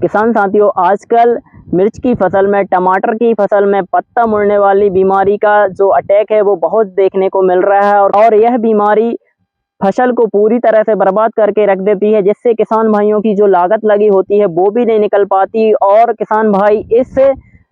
किसान साथियों, आजकल मिर्च की फसल में, टमाटर की फसल में पत्ता मुड़ने वाली बीमारी का जो अटैक है वो बहुत देखने को मिल रहा है और यह बीमारी फसल को पूरी तरह से बर्बाद करके रख देती है, जिससे किसान भाइयों की जो लागत लगी होती है वो भी नहीं निकल पाती और किसान भाई इस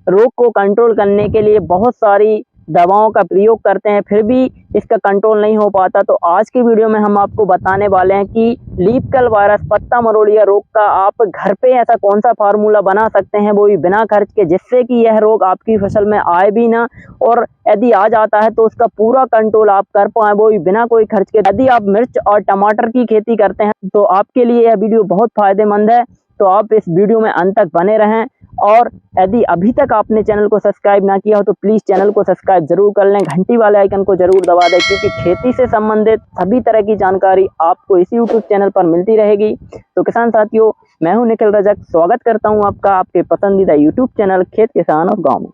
रोग को कंट्रोल करने के लिए बहुत सारी दवाओं का प्रयोग करते हैं, फिर भी इसका कंट्रोल नहीं हो पाता। तो आज की वीडियो में हम आपको बताने वाले हैं कि लीफ कल वायरस, पत्ता मरोड़िया रोग का आप घर पे ऐसा कौन सा फार्मूला बना सकते हैं, वो भी बिना खर्च के, जिससे कि यह रोग आपकी फसल में आए भी ना, और यदि आ जाता है तो उसका पूरा कंट्रोल आप कर पाए, वो भी बिना कोई खर्च के। यदि आप मिर्च और टमाटर की खेती करते हैं तो आपके लिए यह वीडियो बहुत फायदेमंद है, तो आप इस वीडियो में अंत तक बने रहें। और यदि अभी तक आपने चैनल को सब्सक्राइब ना किया हो तो प्लीज़ चैनल को सब्सक्राइब जरूर कर लें, घंटी वाले आइकन को जरूर दबा दें, क्योंकि खेती से संबंधित सभी तरह की जानकारी आपको इसी यूट्यूब चैनल पर मिलती रहेगी। तो किसान साथियों, मैं हूं निखिल रजक, स्वागत करता हूं आपका आपके पसंदीदा यूट्यूब चैनल खेत किसान और गाँव में।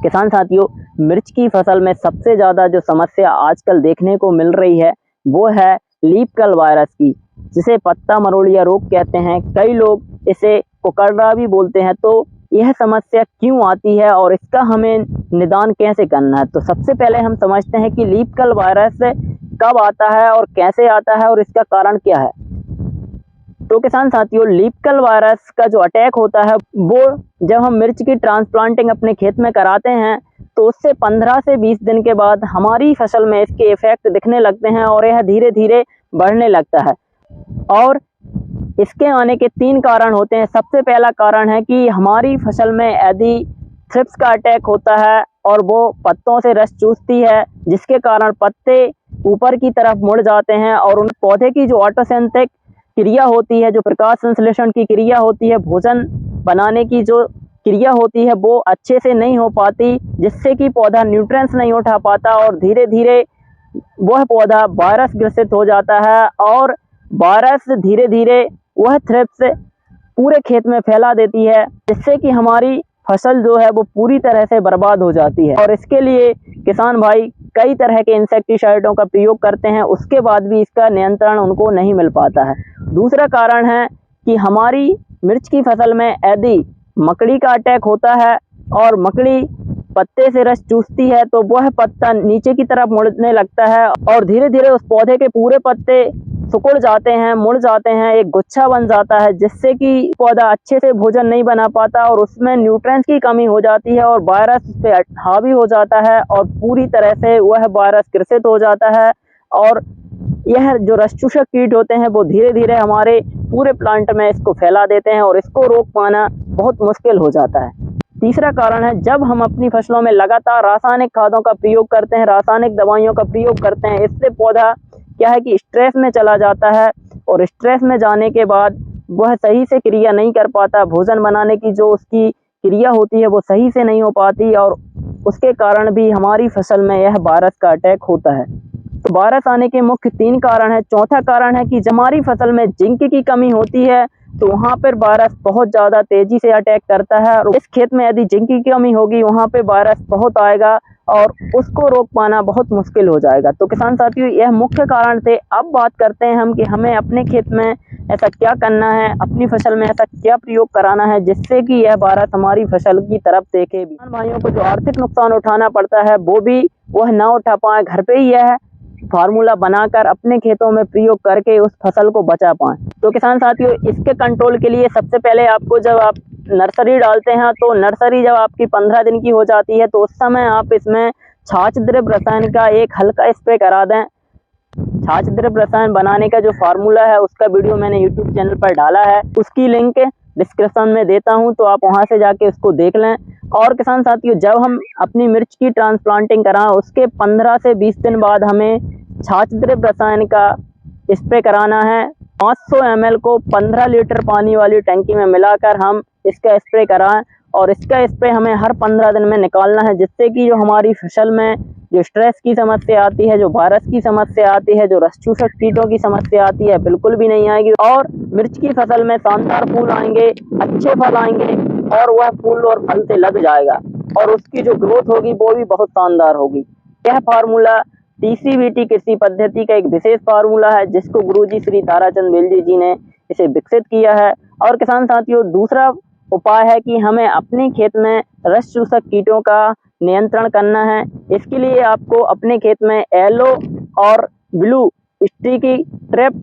किसान साथियों, मिर्च की फसल में सबसे ज़्यादा जो समस्या आजकल देखने को मिल रही है वो है लीफ कल वायरस की, जिसे पत्ता मरोड़िया रोग कहते हैं, कई लोग इसे कोकड़रा भी बोलते हैं। तो यह समस्या क्यों आती है और इसका हमें निदान कैसे करना है, तो सबसे पहले हम समझते हैं कि लीफ कल वायरस कब आता है और कैसे आता है और इसका कारण क्या है। तो किसान साथियों, लीफ कल वायरस का जो अटैक होता है वो जब हम मिर्च की ट्रांसप्लांटिंग अपने खेत में कराते हैं तो उससे 15 से 20 दिन के बाद हमारी फसल में इसके इफेक्ट दिखने लगते हैं और यह धीरे धीरे बढ़ने लगता है। और इसके आने के 3 कारण होते हैं। सबसे पहला कारण है कि हमारी फसल में यदि थ्रिप्स का अटैक होता है और वो पत्तों से रस चूसती है, जिसके कारण पत्ते ऊपर की तरफ मुड़ जाते हैं और उन पौधे की जो ऑटोसिंथेटिक क्रिया होती है, जो प्रकाश संश्लेषण की क्रिया होती है, भोजन बनाने की जो क्रिया होती है, वो अच्छे से नहीं हो पाती, जिससे कि पौधा न्यूट्रिएंट्स नहीं उठा पाता और धीरे धीरे वह पौधा वायरस ग्रसित हो जाता है और वायरस धीरे धीरे वह थ्रिप्स पूरे खेत में फैला देती है, जिससे कि हमारी फसल जो है वो पूरी तरह से बर्बाद हो जाती है। और इसके लिए किसान भाई कई तरह के इंसेक्टिसाइडों का प्रयोग करते हैं, उसके बाद भी इसका नियंत्रण उनको नहीं मिल पाता है। दूसरा कारण है कि हमारी मिर्च की फसल में यदि मकड़ी का अटैक होता है और मकड़ी पत्ते से रस चूसती है तो वह पत्ता नीचे की तरफ मुड़ने लगता है और धीरे धीरे उस पौधे के पूरे पत्ते सिकुड़ जाते हैं, मुड़ जाते हैं, एक गुच्छा बन जाता है, जिससे कि पौधा अच्छे से भोजन नहीं बना पाता और उसमें न्यूट्रिएंट्स की कमी हो जाती है और वायरस पे हावी हो जाता है और पूरी तरह से वह वायरस ग्रसित हो जाता है। और यह जो रस चूसक कीट होते हैं वो धीरे धीरे हमारे पूरे प्लांट में इसको फैला देते हैं और इसको रोक पाना बहुत मुश्किल हो जाता है। तीसरा कारण है, जब हम अपनी फसलों में लगातार रासायनिक खादों का प्रयोग करते हैं, रासायनिक दवाइयों का प्रयोग करते हैं, इससे पौधा क्या है कि स्ट्रेस में चला जाता है और स्ट्रेस में जाने के बाद वह सही से क्रिया नहीं कर पाता, भोजन बनाने की जो उसकी क्रिया होती है वो सही से नहीं हो पाती और उसके कारण भी हमारी फसल में यह वायरस का अटैक होता है। तो वायरस आने के मुख्य 3 कारण है। चौथा कारण है कि जब हमारी फसल में जिंक की कमी होती है तो वहाँ पर वायरस बहुत ज़्यादा तेजी से अटैक करता है और इस खेत में यदि जिंक की कमी होगी वहाँ पे वायरस बहुत आएगा और उसको रोक पाना बहुत मुश्किल हो जाएगा। तो किसान साथियों, यह मुख्य कारण थे। अब बात करते हैं हम कि हमें अपने खेत में ऐसा क्या करना है, अपनी फसल में ऐसा क्या प्रयोग कराना है जिससे कि यह वायरस हमारी फसल की तरफ देखे। किसान भाइयों को जो आर्थिक नुकसान उठाना पड़ता है वो भी वह ना उठा पाए, घर पे ही यह फार्मूला बनाकर अपने खेतों में प्रयोग करके उस फसल को बचा पाएं। तो किसान साथियों, इसके कंट्रोल के लिए सबसे पहले आपको, जब आप नर्सरी डालते हैं तो नर्सरी जब आपकी 15 दिन की हो जाती है तो उस समय आप इसमें छाछ द्रव्य रसायन का एक हल्का स्प्रे करा दें। छाछ द्रव्य रसायन बनाने का जो फार्मूला है उसका वीडियो मैंने यूट्यूब चैनल पर डाला है, उसकी लिंक डिस्क्रिप्शन में देता हूं, तो आप वहां से जाके उसको देख लें। और किसान साथियों, जब हम अपनी मिर्च की ट्रांसप्लांटिंग कराएं उसके 15 से 20 दिन बाद हमें छाछ द्रव्य रसायन का स्प्रे कराना है। 500 ml को 15 लीटर पानी वाली टंकी में मिलाकर हम इसका स्प्रे कराएं और इसका स्प्रे हमें हर 15 दिन में निकालना है, जिससे कि जो हमारी फसल में जो स्ट्रेस की समस्या आती है, जो वायरस की समस्या आती है, जो रस चूसक कीटों की समस्या आती है, बिल्कुल भी नहीं आएगी और मिर्च की फसल में शानदार फूल आएंगे, अच्छे फल आएंगे और वह फूल और फल से लग जाएगा और उसकी जो ग्रोथ होगी वो भी बहुत शानदार होगी। यह फार्मूला TCVT कृषि पद्धति का एक विशेष फार्मूला है, जिसको गुरुजी श्री ताराचंद बेलजी जी ने इसे विकसित किया है और किसान साथियों, दूसरा उपाय है कि हमें अपने खेत में रस चूसक कीटों का नियंत्रण करना है। इसके लिए आपको अपने खेत में येलो और ब्लू स्टिकी ट्रैप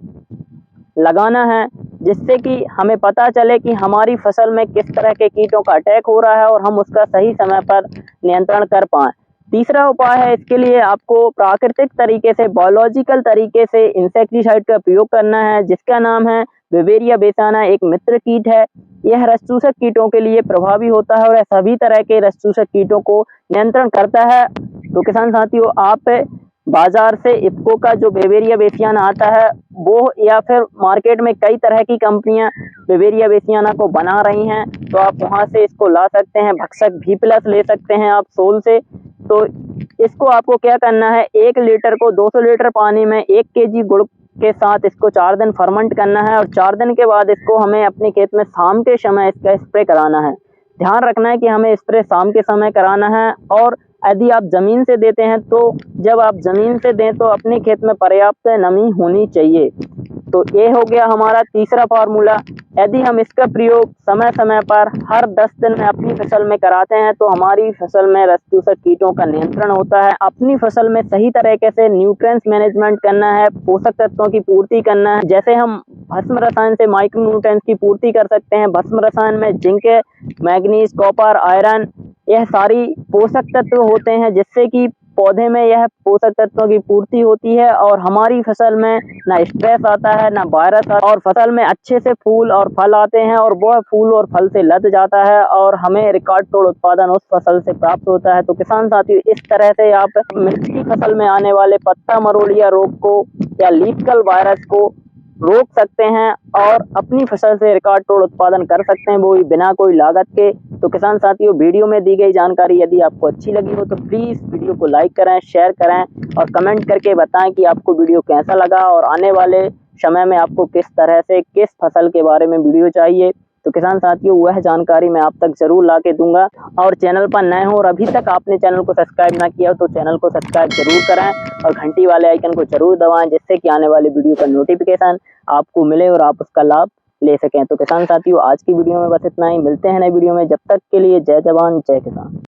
लगाना है, जिससे कि हमें पता चले कि हमारी फसल में किस तरह के कीटों का अटैक हो रहा है और हम उसका सही समय पर नियंत्रण कर पाएं। तीसरा उपाय है, इसके लिए आपको प्राकृतिक तरीके से, बायोलॉजिकल तरीके से इंसेक्टिसाइड का प्रयोग करना है, जिसका नाम है बेवेरिया बेसियाना। एक मित्र कीट है, यह रस चूसक कीटों के लिए प्रभावी होता है और यह सभी तरह के रस चूसक कीटों को नियंत्रण करता है। तो किसान साथियों, आप बाजार से इफ्को का जो बेवेरिया बेसियाना आता है वो, या फिर मार्केट में कई तरह की कंपनियां बेवेरिया बेसियाना को बना रही हैं, तो आप वहां से इसको ला सकते हैं। भक्षक भी+ ले सकते हैं आप सोल से। तो इसको आपको क्या करना है, 1 लीटर को 200 लीटर पानी में 1 kg गुड़ के साथ इसको 4 दिन फर्मेंट करना है और 4 दिन के बाद इसको हमें अपने खेत में शाम के समय इसका स्प्रे कराना है। ध्यान रखना है कि हमें स्प्रे शाम के समय कराना है। और यदि आप जमीन से देते हैं तो जब आप जमीन से दें तो अपने खेत में पर्याप्त नमी होनी चाहिए। तो ये हो गया हमारा तीसरा फार्मूला। यदि हम इसका प्रयोग समय समय पर हर 10 दिन में अपनी फसल में कराते हैं तो हमारी फसल में रस चूसक कीटों का नियंत्रण होता है। अपनी फसल में सही तरीके से न्यूट्रिएंट्स मैनेजमेंट करना है, पोषक तत्वों की पूर्ति करना है। जैसे हम भस्म रसायन से माइक्रो न्यूट्रिएंट्स की पूर्ति कर सकते हैं। भस्म रसायन में जिंक, मैग्नीज, कॉपर, आयरन, यह सारी पोषक तत्व होते हैं, जिससे कि पौधे में यह पोषक तत्वों की पूर्ति होती है और हमारी फसल में ना स्ट्रेस आता है, ना वायरस आता है, और फसल में अच्छे से फूल और फल आते हैं और वह फूल और फल से लद जाता है और हमें रिकॉर्ड तोड़ उत्पादन उस फसल से प्राप्त होता है। तो किसान साथियों, इस तरह से आप मिर्च की फसल में आने वाले पत्ता मरोड़िया रोग को या लीफ कल वायरस को रोक सकते हैं और अपनी फसल से रिकॉर्ड तोड़ उत्पादन कर सकते हैं, वो भी बिना कोई लागत के। तो किसान साथियों, वीडियो में दी गई जानकारी यदि आपको अच्छी लगी हो तो प्लीज़ वीडियो को लाइक करें, शेयर करें और कमेंट करके बताएं कि आपको वीडियो कैसा लगा और आने वाले समय में आपको किस तरह से किस फसल के बारे में वीडियो चाहिए। तो किसान साथियों, वह जानकारी मैं आप तक जरूर ला के दूंगा। और चैनल पर नए हो और अभी तक आपने चैनल को सब्सक्राइब ना किया हो तो चैनल को सब्सक्राइब जरूर करें और घंटी वाले आइकन को जरूर दबाएं, जिससे कि आने वाली वीडियो का नोटिफिकेशन आपको मिले और आप उसका लाभ ले सकें। तो किसान साथियों, आज की वीडियो में बस इतना ही। मिलते हैं नई वीडियो में, जब तक के लिए जय जवान जय किसान।